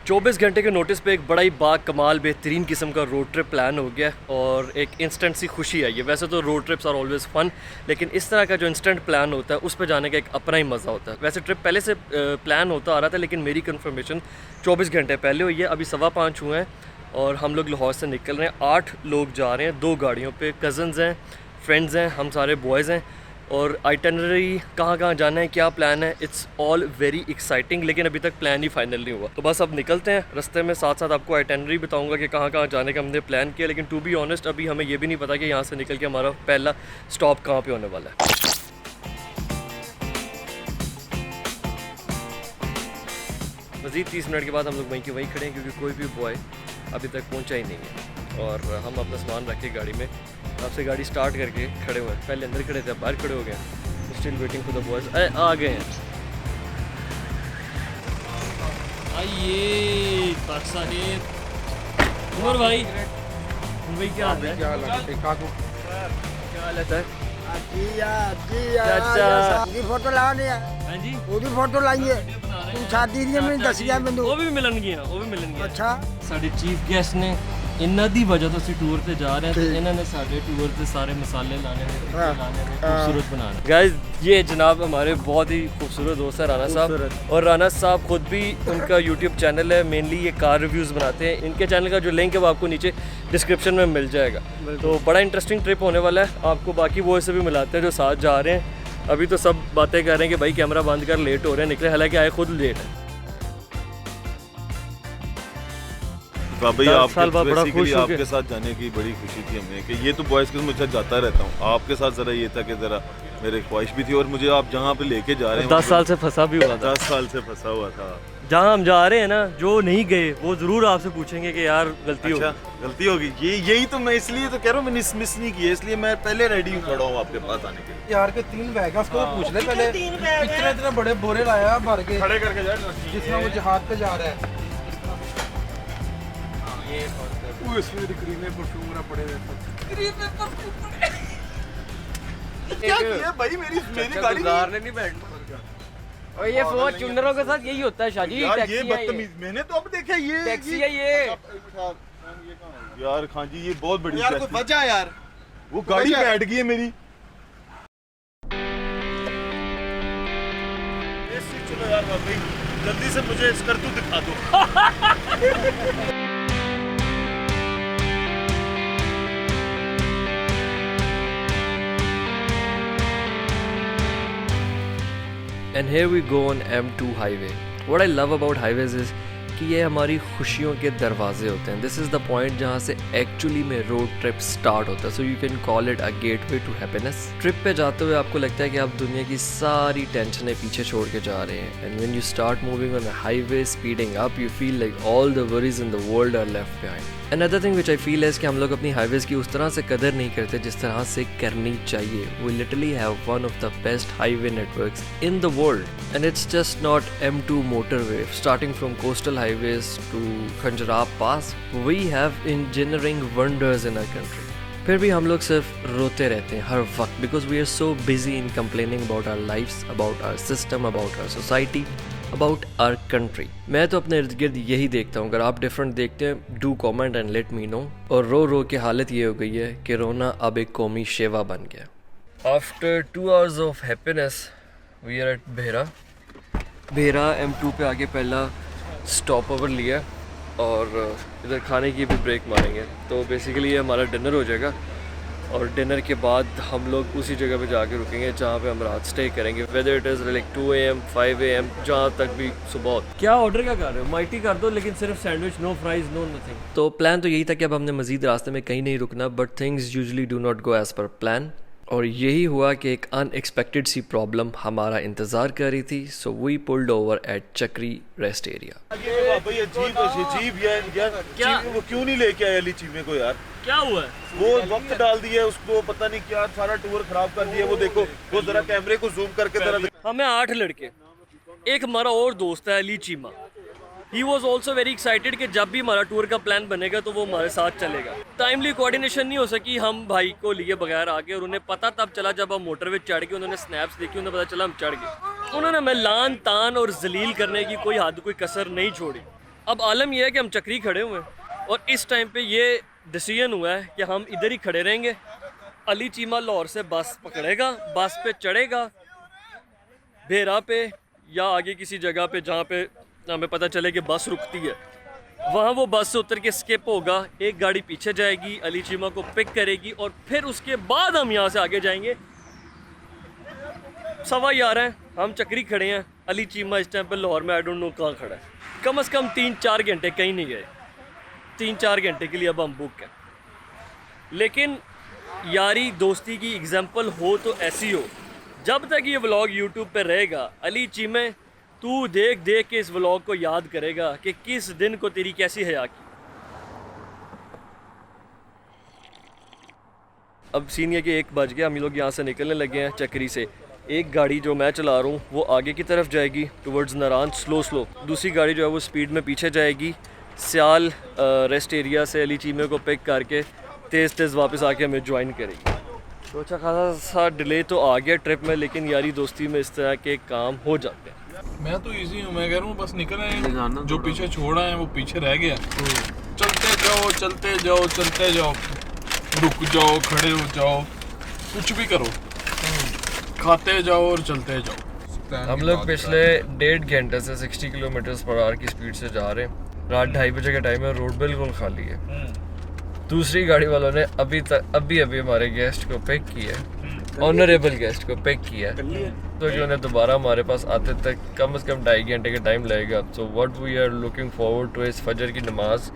24 घंटे के नोटिस पे एक बड़ा ही कमाल बेहतरीन किस्म का रोड ट्रिप प्लान हो गया और एक इंस्टेंट सी खुशी आई है। वैसे तो रोड ट्रिप्स आर ऑलवेज़ फ़न, लेकिन इस तरह का जो इंस्टेंट प्लान होता है उस पर जाने का एक अपना ही मज़ा होता है। वैसे ट्रिप पहले से प्लान होता आ रहा था, लेकिन मेरी कन्फर्मेशन 24 घंटे पहले हुई है। अभी 5:15 हुए हैं और हम लोग लाहौर से निकल रहे हैं। 8 लोग जा रहे हैं 2 गाड़ियों पर। कज़न्स हैं, फ्रेंड्स हैं, हम सारे बॉयज़ हैं। और आइटनरी कहाँ कहाँ जाना है, क्या प्लान है, इट्स ऑल वेरी एक्साइटिंग, लेकिन अभी तक प्लान ही फाइनल नहीं हुआ। तो बस अब निकलते हैं। रास्ते में साथ साथ आपको आइटनरी बताऊंगा कि कहाँ कहाँ जाने का हमने प्लान किया, लेकिन टू बी ऑनेस्ट अभी हमें ये भी नहीं पता कि यहाँ से निकल के हमारा पहला स्टॉप कहाँ पे होने वाला है। मज़ीद 30 मिनट के बाद हम लोग वहीं के वहीं खड़े हैं, क्योंकि कोई भी बॉय अभी तक पहुँचा ही नहीं है और हम अपना सामान रख के गाड़ी में आपसे गाड़ी स्टार्ट करके खड़े हुए हैं। पहले अंदर खड़े थे, अब बाहर खड़े हो गए। Still waiting for the boys. आ गए हैं। आइए पाकिस्तानी उमर भाई। भाई क्या हाल है? क्या हाल है? फोटो ला हाँ जी, फोटो लाइए शादी दसिया मैं वो भी मिलन गया। अच्छा साडे चीफ गेस्ट ने इन्हां दी वजह तो ਅਸੀਂ टूर ਤੇ जा रहे हैं, तो इन्होंने साडे टूर ते सारे मसाले लाने ने, खूबसूरत बनाने। गाइस ये जनाब हमारे बहुत ही खूबसूरत दोस्त है राना साहब, और राना साहब खुद भी उनका यूट्यूब चैनल है, मेनली ये कार रिव्यूज़ बनाते हैं। इनके चैनल का जो लिंक है वो आपको नीचे डिस्क्रिप्शन में मिल जाएगा। तो बड़ा इंटरेस्टिंग ट्रिप होने वाला है। आपको बाकी वो से भी मिलाते हैं जो साथ जा रहे हैं। अभी तो सब बातें कर रहे हैं कि भाई कैमरा बंद कर, लेट हो रहे हैं निकले, हालांकि आए खुद लेट है। भाई आपके साथ जाने की बड़ी खुशी थी हमें कि ये तो बॉयज़ के साथ जाता रहता हूँ, आपके साथ ज़रा ये था कि ज़रा मेरे ख्वाहिश भी थी, और मुझे आप जहाँ पे लेके जा रहे हैं 10 साल से फंसा भी हुआ था। 10 साल से फंसा हुआ था। जहाँ हम जा रहे हैं ना, जो नहीं गए वो ज़रूर आपसे पूछेंगे कि यार गलती अच्छा, गलती होगी। यही तो मैं इसलिए तो कह रहा हूँ, मैंने मिस नहीं किया, इसलिए मैं पहले रेडी खड़ा हूँ आपके पास आने के लिए। यार के 3 बैग है, उसको पूछ ले पहले। इतने बड़े बोरे लाया भर के, खड़े करके जाए जिसमें वो जहाज पे जा रहा है। क्या किया भाई, मेरी गाड़ी नहीं बैठना। और ये फॉर्च्यूनरों के साथ यही होता है शादी। यार ये बदतमीज, मैंने तो अब देखा ये टैक्सी है ये। यार खान जी ये बहुत बड़ी यार कोई वजह यार, वो गाड़ी बैठ गई है मेरी। चलो यार भाई जल्दी से मुझे इस करतूत दिखा दो। And here we go on M2 highway. What I love about highways is कि ये हमारी खुशियों के दरवाजे होते हैं। दिस इज़ द पॉइंट जहाँ से एक्चुअली में रोड ट्रिप स्टार्ट होता है। So you can call it a gateway to happiness. Trip पे जाते हुए आपको लगता है कि आप दुनिया की सारी टेंशनें पीछे छोड़ के जा रहे हैं। And when you start moving on a highway speeding up, you feel like all the worries in the world are left behind. Another thing which I feel है कि हम लोग अपनी हाईवेज़ की उस तरह से कदर नहीं करते जिस तरह से करनी चाहिए। We literally have one of the best highway networks in the world, and it's just not M2 motorway. Starting from coastal highways to Khanjarab Pass, we have engineering wonders in our country. फिर भी हम लोग सिर्फ रोते रहते हैं हर वक्त, because we are so busy in complaining about our lives, about our system, about our society, about our country. मैं तो अपने इर्द गिर्द यही देखता हूँ। अगर आप डिफरेंट देखते हैं, do comment and let me know. और रो रो के हालत ये हो गई है कि रोना अब एक कौमी शेवा बन गया। After 2 hours of happiness, we are at Bhera M2 पे आके पहला स्टॉप ओवर लिया और इधर खाने की भी ब्रेक मारेंगे। तो बेसिकली ये हमारा डिनर हो जाएगा और डिनर के बाद हम लोग उसी जगह पे जाके रुकेंगे जहाँ पे हम रात स्टे करेंगे, whether it is like 2 AM 5 AM, जहाँ तक भी सुबह हो। क्या ऑर्डर क्या कर रहे हो? माइटी कर दो, लेकिन सिर्फ sandwich, no fries, no nothing. तो प्लान तो यही था कि अब हमने मजीद रास्ते में कहीं नहीं रुकना, but things usually do not go as per plan. और यही हुआ कि एक अनएक्सपेक्टेड सी प्रॉब्लम हमारा इंतज़ार कर रही थी। So we pulled over at Chakri rest area. वो क्यों नहीं लेके आया अली चीमे को यार? क्या हुआ? वो वक्त डाल दिया उसको, पता नहीं क्या सारा टूर खराब कर दिया। वो देखो, वो जरा कैमरे को जूम करके जरा। हमें 8 लड़के, एक हमारा और दोस्त है Ali Cheema. He was also very excited कि जब भी हमारा टूर का प्लान बनेगा तो वो हमारे साथ चलेगा। टाइमली कोऑर्डिनेशन नहीं हो सकी हम भाई को लिए बगैर आगे, और उन्हें पता तब चला जब हम मोटरवे चढ़ गए। उन्होंने स्नैप्स देखी, उन्हें पता चला हम चढ़ गए। उन्होंने हमें लान तान और जलील करने की कोई हद, कोई कसर नहीं छोड़ी। अब आलम यह है कि हम चक्री खड़े हुए हैं और इस टाइम पे ये डिसीजन हुआ है कि हम इधर ही खड़े रहेंगे। अली चीमा लाहौर से बस पकड़ेगा, बस पे चढ़ेगा भेरा पे या आगे किसी जगह पे जहाँ पे हमें पता चले कि बस रुकती है, वहाँ वो बस से उतर के स्किप होगा, एक गाड़ी पीछे जाएगी, अली चीमा को पिक करेगी और फिर उसके बाद हम यहाँ से आगे जाएंगे। 11:15 हैं, हम चक्री खड़े हैं, अली चीमा इस टाइम पे लाहौर में आई डोंट नो कहाँ खड़ा है। कम से कम 3-4 घंटे कहीं नहीं गए, 3-4 घंटे के लिए अब हम बुक हैं। लेकिन यारी दोस्ती की एग्जाम्पल हो तो ऐसी हो, जब तक ये व्लॉग यूट्यूब पे रहेगा अली चीमे तू देख देख के इस व्लॉग को याद करेगा कि किस दिन को तेरी कैसी हया की। अब सीन ये कि 1 बज गया, हम लोग यहाँ से निकलने लगे हैं चक्री से। एक गाड़ी जो मैं चला रहा हूँ वो आगे की तरफ जाएगी टुवर्ड्स नारान स्लो, दूसरी गाड़ी जो है वो स्पीड में पीछे जाएगी। सियाल रेस्ट एरिया से अली चीमे को पिक करके तेज़ वापस आके हमें ज्वाइन करेगी। तो अच्छा खासा डिले तो आ गया ट्रिप में, लेकिन यारी दोस्ती में इस तरह के काम हो जाते हैं। मैं तो इजी हूँ, मैं कह रहा हूँ बस निकल आए, जो पीछे छोड़ा है वो पीछे रह गया। चलते जाओ चलते जाओ चलते जाओ, रुक जाओ खड़े हो जाओ, कुछ भी करो, खाते जाओ और चलते जाओ। हम लोग पिछले 1.5 घंटे से 60 किलोमीटर/आवर की स्पीड से जा रहे हैं। रात 2:30 बजे का टाइम है, रोड बिल्कुल खाली है। दूसरी गाड़ी वालों ने अभी हमारे गेस्ट को पिक किया है, ऑनरेबल गेस्ट को पिक किया है, तो कि उन्हें दोबारा हमारे पास आते तक कम से कम 2.5 घंटे का टाइम लगेगा। So what we are looking forward to इस फजर की नमाज,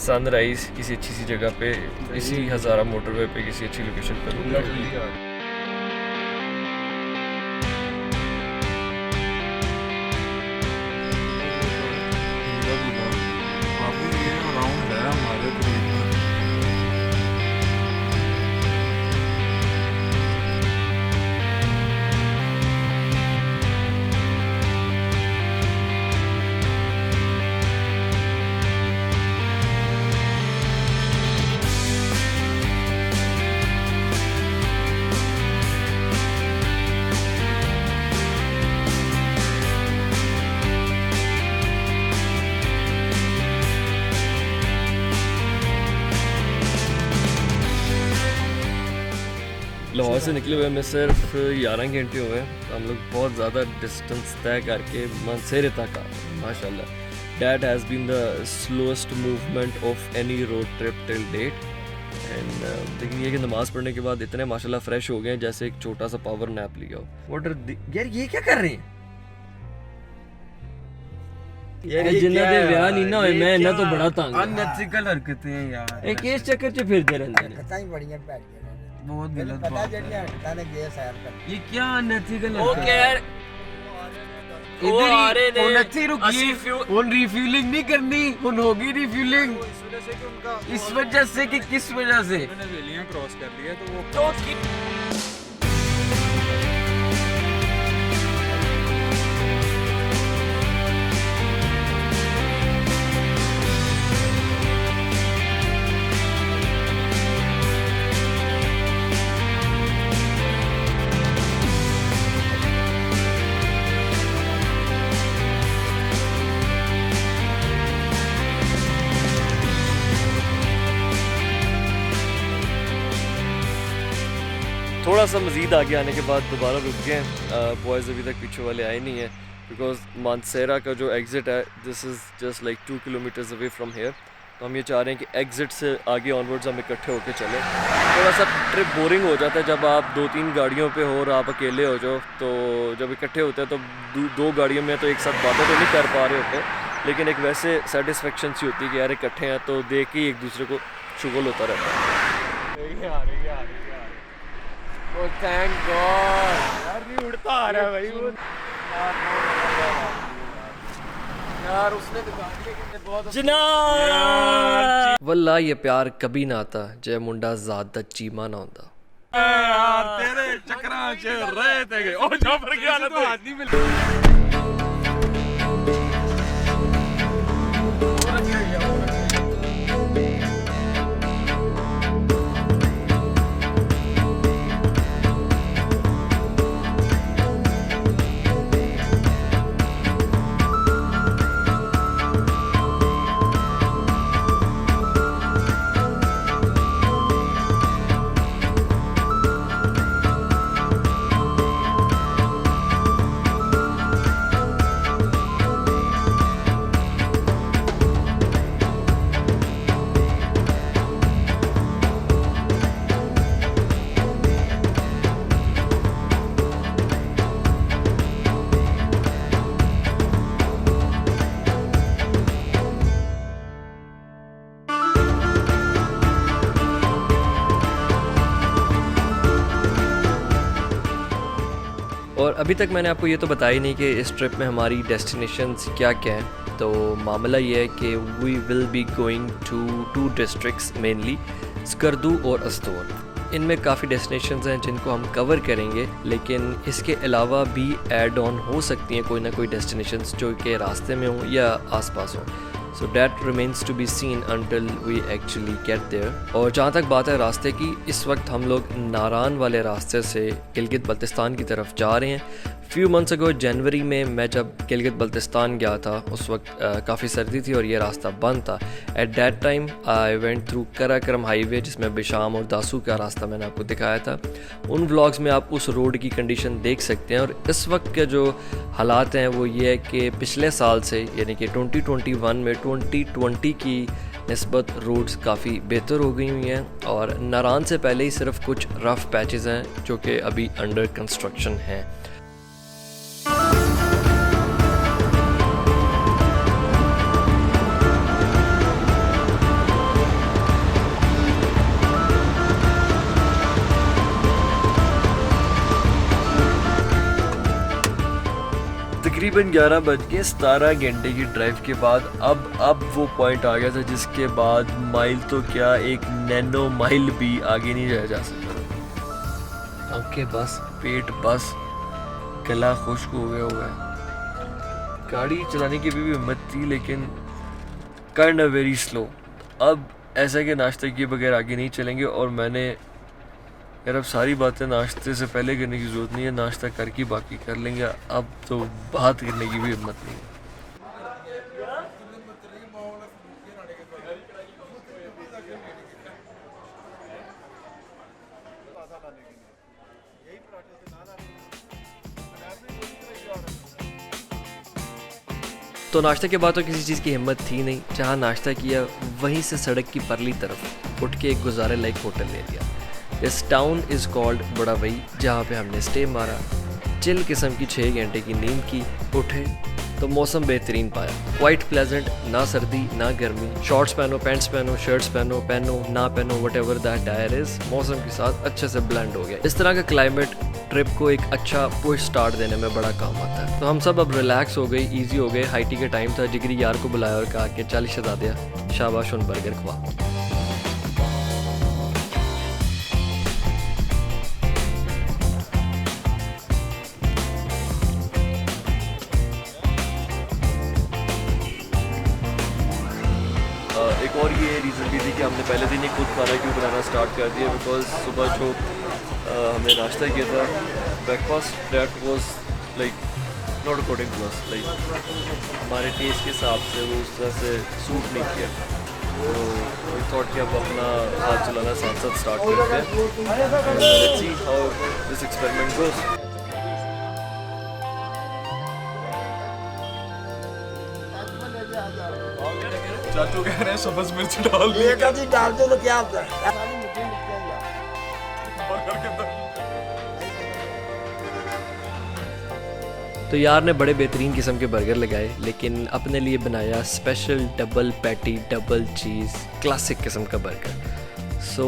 सनराइज किसी अच्छी सी जगह पे, इसी हज़ारा मोटरवे पे किसी अच्छी लोकेशन पर। लाहौर से निकले हुए हमें सिर्फ 11 घंटे हुए हैं। हम लोग बहुत ज़्यादा डिस्टेंस तय करके मानसेरे तक आ गए माशाल्लाह। That has been the slowest movement of any road trip till date. And लेकिन ये कि नमाज़ पढ़ने के बाद इतने माशाल्लाह फ्रेश हो गए हैं जैसे एक छोटा सा पावर नैप लिया हो। यार ये क्या कर रहे हैं यार, जिन्ना दे ब्याह नहीं ना होए मैं इन्ना तो बड़ा तंग। अनएथिकल हरकतें हैं यार, एक इस चक्कर च फिरदे रहंदे ने। कताई बड़ियां पैड़ गए बहुत गलत पता बात जड़ियां हटता ने गए सैर कर। ये क्या अनएथिकल है ओके यार, इधर ही ਹੁਣ ਇੱਥੇ ਹੀ रुकिए, ਹੁਣ रिफ्यूलिंग नहीं करनी, ਹੁਣ होगी रिफ्यूलिंग इस वजह से कि किस वजह से वेलियां क्रॉस कर लिया तो वो थोड़ा सा मज़ीद आगे आने के बाद दोबारा रुक गए हैं। बॉयज़ अभी तक पीछे वाले आए नहीं हैं बिकॉज मानसेरा का जो एग्ज़िट है this is just like 2 kilometres away from here. तो हम ये चाह रहे हैं कि एग्ज़िट से आगे ऑनवर्ड्स हम इकट्ठे होकर चलें। थोड़ा सा ट्रिप बोरिंग हो जाता है जब आप 2-3 गाड़ियों पे हो और आप अकेले हो जाओ, तो जब इकट्ठे होते हैं तो 2 गाड़ियों में तो एक साथ बातें तो नहीं कर पा रहे होते, लेकिन एक वैसे सेटिस्फेक्शन सी होती है कि यार इकट्ठे हैं तो देख के एक दूसरे को शुगल होता रहता है। थैंक गॉड यार नहीं उड़ता आ रहा है भाई वो यार, उसने बहुत जनाब वल्ला ये प्यार कभी ना आता जय मुंडा ज़ात दा चीमा ना होंदा। यार तेरे चक्करां च रहे थे ओ जा पर गया ना तो हाथ नहीं मिल और अभी तक मैंने आपको ये तो बताया ही नहीं कि इस ट्रिप में हमारी डेस्टिनेशंस क्या क्या हैं। तो मामला ये है कि we will be going to 2 districts mainly, Skardu और अस्तोर। इनमें काफ़ी डेस्टिनेशंस हैं जिनको हम कवर करेंगे, लेकिन इसके अलावा भी ऐड ऑन हो सकती हैं कोई ना कोई डेस्टिनेशंस जो कि रास्ते में हों या आसपास हों। So that remains to be seen until we actually get there. और जहाँ तक बात है रास्ते की, इस वक्त हम लोग नारान वाले रास्ते से गिलगित बल्तिस्तान की तरफ जा रहे हैं। फ्यू मंथ्स अगो जनवरी में मैं जब गिलगित बल्तिस्तान गया था, उस वक्त काफ़ी सर्दी थी और ये रास्ता बंद था। At that time I went through Karakoram highway, जिसमें बिशाम और दासू का रास्ता मैंने आपको दिखाया था। उन व्लॉग्स में आप उस रोड की कंडीशन देख सकते हैं। और इस वक्त के जो हालात हैं वो ये है कि पिछले साल से, यानी कि 2021 में 2020 की निस्बत रोड्स काफ़ी बेहतर हो गई हुई हैं। और नारान से पहले ही सिर्फ कुछ रफ़ पैचेस हैं जो कि अभी अंडर कंस्ट्रक्शन हैं। तकरीबन 11:17 घंटे की ड्राइव के बाद अब वो पॉइंट आ गया था जिसके बाद माइल तो क्या, एक नैनो माइल भी आगे नहीं जाया जा सकता। आंखें बस, पेट बस, गला खुश्क हो गया हुआ है। गाड़ी चलाने की भी हिम्मत थी, लेकिन काइंड ऑफ वेरी स्लो। अब ऐसा कि नाश्ते किए बगैर आगे नहीं चलेंगे। और मैंने यार अब सारी बातें नाश्ते से पहले करने की ज़रूरत नहीं है, नाश्ता करके बाकी कर लेंगे। अब तो बात करने की भी हिम्मत नहीं है। तो नाश्ते के बाद तो किसी चीज़ की हिम्मत थी नहीं। जहाँ नाश्ता किया वहीं से सड़क की परली तरफ उठ के एक गुजारे लायक होटल ले लिया। दिस टाउन इज़ कॉल्ड बड़ावई, जहाँ पे हमने स्टे मारा, चिल किस्म की 6 घंटे की नींद की। उठे तो मौसम बेहतरीन पाया, क्वाइट प्लेजेंट, ना सर्दी ना गर्मी। शॉर्ट्स पहनो, पैंट्स पहनो, शर्ट्स पहनो, पहनो ना पहनो, whatever that dire is, मौसम के साथ अच्छे से ब्लेंड हो गया। इस तरह का क्लाइमेट ट्रिप को एक अच्छा पुश स्टार्ट देने में बड़ा काम आता है। तो हम सब अब रिलैक्स हो गए, ईजी हो गए। हाई टी का टाइम था। जिगरी यार को बुलाया और कहा कि चल शहजादिया, शाबाश उन बर्गर खवा। एक और ये रीज़न भी थी कि हमने पहले दिन ही खुद खाना क्यों बनाना स्टार्ट कर दिया, बिकॉज सुबह जो हमने नाश्ता किया था, breakfast, that was like not according to us, like हमारे टेस्ट के हिसाब से वो उस तरह से सूट नहीं किया। तो वी थॉट कि अब अपना हाथ चलाना साथ साथ स्टार्ट करते हैं। Let's see how this experiment goes. चाचू कह रहे हैं सब्ज़ मिर्च डाल दी। एक आधी डाल दो तो क्या होता है? तो यार ने बड़े बेहतरीन किस्म के बर्गर लगाए, लेकिन अपने लिए बनाया special double patty, double cheese, classic किस्म का बर्गर। सो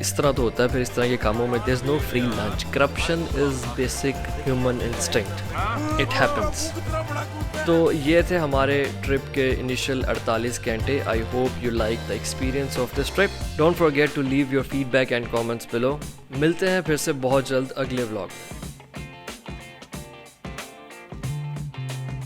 इस तरह तो होता है फिर इस तरह के कामों में। There is no free lunch. Corruption is basic human instinct, it happens. तो ये थे हमारे ट्रिप के इनिशियल 48 घंटे। I hope you like the experience of this trip. Don't forget to leave your feedback and comments below. मिलते हैं फिर से बहुत जल्द अगले व्लॉग में।